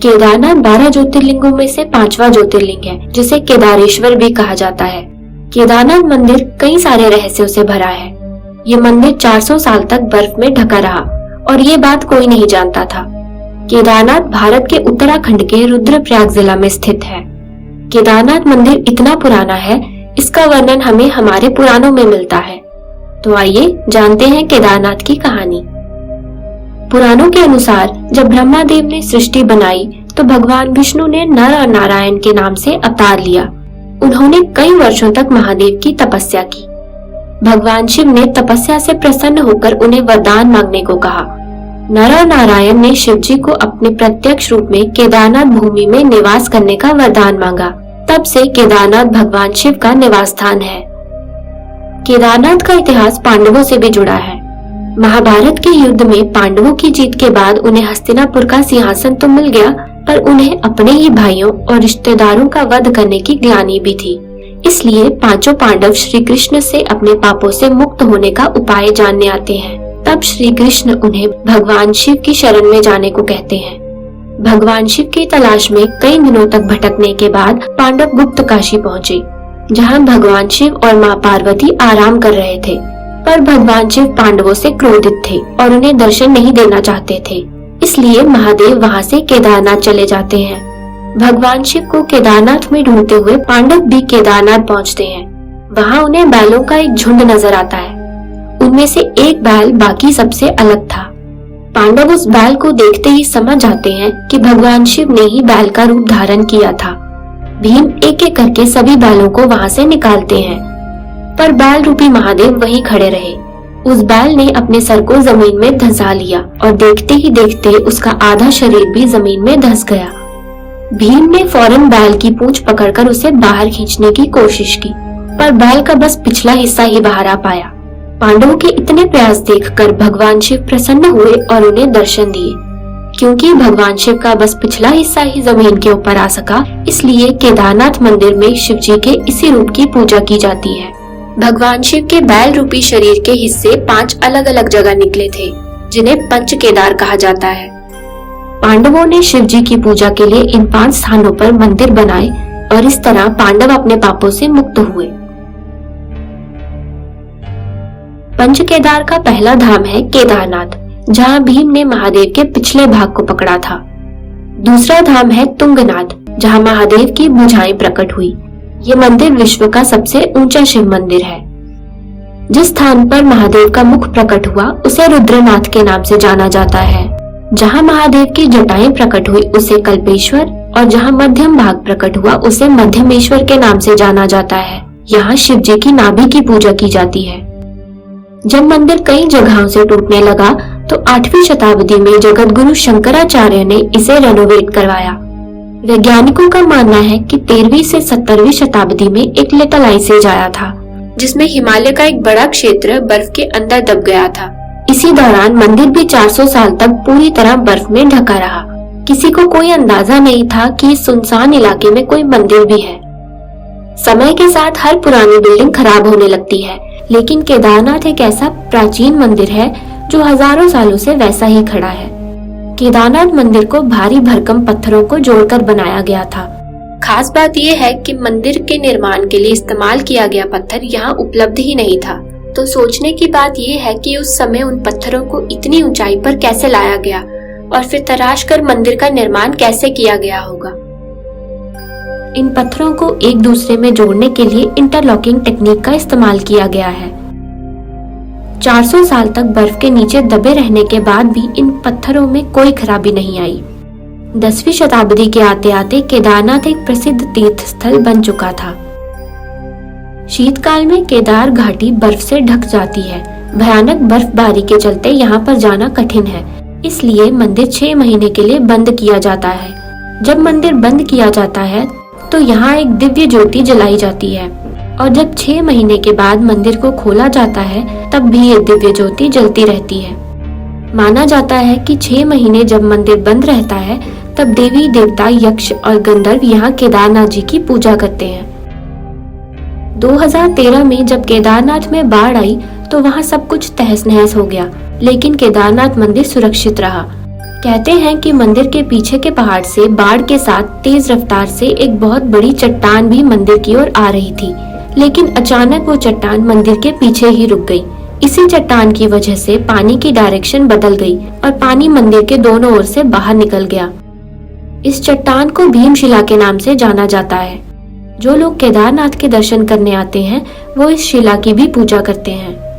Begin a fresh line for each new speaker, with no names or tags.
केदारनाथ 12 ज्योतिर्लिंगों में से 5वां ज्योतिर्लिंग है, जिसे केदारेश्वर भी कहा जाता है। केदारनाथ मंदिर कई सारे रहस्यों से भरा है। ये मंदिर 400 साल तक बर्फ में ढका रहा और ये बात कोई नहीं जानता था। केदारनाथ भारत के उत्तराखंड के रुद्रप्रयाग जिला में स्थित है। केदारनाथ मंदिर इतना पुराना है, इसका वर्णन हमें हमारे पुराणों में मिलता है। तो आइए जानते हैं केदारनाथ की कहानी। पुराणों के अनुसार जब ब्रह्मादेव ने सृष्टि बनाई तो भगवान विष्णु ने नर और नारायण के नाम से अवतार लिया। उन्होंने कई वर्षों तक महादेव की तपस्या की। भगवान शिव ने तपस्या से प्रसन्न होकर उन्हें वरदान मांगने को कहा। नर और नारायण ने शिव जी को अपने प्रत्यक्ष रूप में केदारनाथ भूमि में निवास करने का वरदान मांगा। तब से केदारनाथ भगवान शिव का निवास स्थान है। केदारनाथ का इतिहास पांडवों से भी जुड़ा है। महाभारत के युद्ध में पांडवों की जीत के बाद उन्हें हस्तिनापुर का सिंहासन तो मिल गया, पर उन्हें अपने ही भाइयों और रिश्तेदारों का वध करने की ग्लानि भी थी। इसलिए पांचों पांडव श्री कृष्ण से अपने पापों से मुक्त होने का उपाय जानने आते हैं। तब श्री कृष्ण उन्हें भगवान शिव की शरण में जाने को कहते हैं। भगवान शिव की तलाश में कई दिनों तक भटकने के बाद पांडव गुप्त काशी पहुँचे, जहाँ भगवान शिव और माँ पार्वती आराम कर रहे थे। पर भगवान शिव पांडवों से क्रोधित थे और उन्हें दर्शन नहीं देना चाहते थे। इसलिए महादेव वहाँ से केदारनाथ चले जाते हैं। भगवान शिव को केदारनाथ में ढूंढते हुए पांडव भी केदारनाथ पहुँचते हैं। वहाँ उन्हें बैलों का एक झुंड नजर आता है। उनमें से एक बैल बाकी सबसे अलग था। पांडव उस बैल को देखते ही समझ जाते हैं कि भगवान शिव ने ही बैल का रूप धारण किया था। भीम एक एक करके सभी बैलों को वहाँ से निकालते हैं, पर बैल रूपी महादेव वहीं खड़े रहे। उस बैल ने अपने सर को जमीन में धंसा लिया और देखते ही देखते उसका आधा शरीर भी जमीन में धंस गया। भीम ने फौरन बैल की पूंछ पकड़कर उसे बाहर खींचने की कोशिश की, पर बैल का बस पिछला हिस्सा ही बाहर आ पाया। पांडवों के इतने प्रयास देखकर भगवान शिव प्रसन्न हुए और उन्हें दर्शन दिए। क्योंकि भगवान शिव का बस पिछला हिस्सा ही जमीन के ऊपर आ सका, इसलिए केदारनाथ मंदिर में शिव जी के इसी रूप की पूजा की जाती है। भगवान शिव के बैल रूपी शरीर के हिस्से 5 अलग अलग जगह निकले थे, जिन्हें पंच केदार कहा जाता है। पांडवों ने शिव जी की पूजा के लिए इन 5 स्थानों पर मंदिर बनाए और इस तरह पांडव अपने पापों से मुक्त हुए। पंच केदार का पहला धाम है केदारनाथ, जहाँ भीम ने महादेव के पिछले भाग को पकड़ा था। दूसरा धाम है तुंगनाथ, जहाँ महादेव की भुजाएं प्रकट हुई। ये मंदिर विश्व का सबसे ऊंचा शिव मंदिर है। जिस स्थान पर महादेव का मुख प्रकट हुआ उसे रुद्रनाथ के नाम से जाना जाता है। जहाँ महादेव की जटाएं प्रकट हुई उसे कल्पेश्वर और जहाँ मध्यम भाग प्रकट हुआ उसे मध्यमेश्वर के नाम से जाना जाता है। यहाँ शिव जी की नाभि की पूजा की जाती है। जब मंदिर कई जगहों से टूटने लगा तो 8वीं शताब्दी में जगतगुरु शंकराचार्य ने इसे रेनोवेट करवाया। वैज्ञानिकों का मानना है कि 13वीं से 17वीं शताब्दी में एक लिटिल आइस एज आया था, जिसमें हिमालय का एक बड़ा क्षेत्र बर्फ के अंदर दब गया था। इसी दौरान मंदिर भी 400 साल तक पूरी तरह बर्फ में ढका रहा। किसी को कोई अंदाजा नहीं था कि इस सुनसान इलाके में कोई मंदिर भी है। समय के साथ हर पुरानी बिल्डिंग खराब होने लगती है, लेकिन केदारनाथ एक ऐसा प्राचीन मंदिर है जो हजारों सालों से वैसा ही खड़ा है। केदारनाथ मंदिर को भारी भरकम पत्थरों को जोड़कर बनाया गया था। खास बात यह है कि मंदिर के निर्माण के लिए इस्तेमाल किया गया पत्थर यहाँ उपलब्ध ही नहीं था। तो सोचने की बात यह है कि उस समय उन पत्थरों को इतनी ऊंचाई पर कैसे लाया गया और फिर तराश कर मंदिर का निर्माण कैसे किया गया होगा। इन पत्थरों को एक दूसरे में जोड़ने के लिए इंटरलॉकिंग टेक्निक का इस्तेमाल किया गया है। 400 साल तक बर्फ के नीचे दबे रहने के बाद भी इन पत्थरों में कोई खराबी नहीं आई। 10वीं शताब्दी के आते आते केदारनाथ एक प्रसिद्ध तीर्थ स्थल बन चुका था। शीतकाल में केदार घाटी बर्फ से ढक जाती है। भयानक बर्फबारी के चलते यहाँ पर जाना कठिन है, इसलिए मंदिर 6 महीने के लिए बंद किया जाता है। जब मंदिर बंद किया जाता है तो यहाँ एक दिव्य ज्योति जलाई जाती है और जब 6 महीने के बाद मंदिर को खोला जाता है तब भी ये दिव्य ज्योति जलती रहती है। माना जाता है कि 6 महीने जब मंदिर बंद रहता है तब देवी देवता यक्ष और गंधर्व यहाँ केदारनाथ जी की पूजा करते हैं। 2013 में जब केदारनाथ में बाढ़ आई तो वहाँ सब कुछ तहस नहस हो गया, लेकिन केदारनाथ मंदिर सुरक्षित रहा। कहते हैं कि मंदिर के पीछे के पहाड़ से बाढ़ के साथ तेज रफ्तार से एक बहुत बड़ी चट्टान भी मंदिर की ओर आ रही थी, लेकिन अचानक वो चट्टान मंदिर के पीछे ही रुक गई। इसी चट्टान की वजह से पानी की डायरेक्शन बदल गई और पानी मंदिर के दोनों ओर से बाहर निकल गया। इस चट्टान को भीमशिला के नाम से जाना जाता है। जो लोग केदारनाथ के दर्शन करने आते हैं वो इस शिला की भी पूजा करते हैं।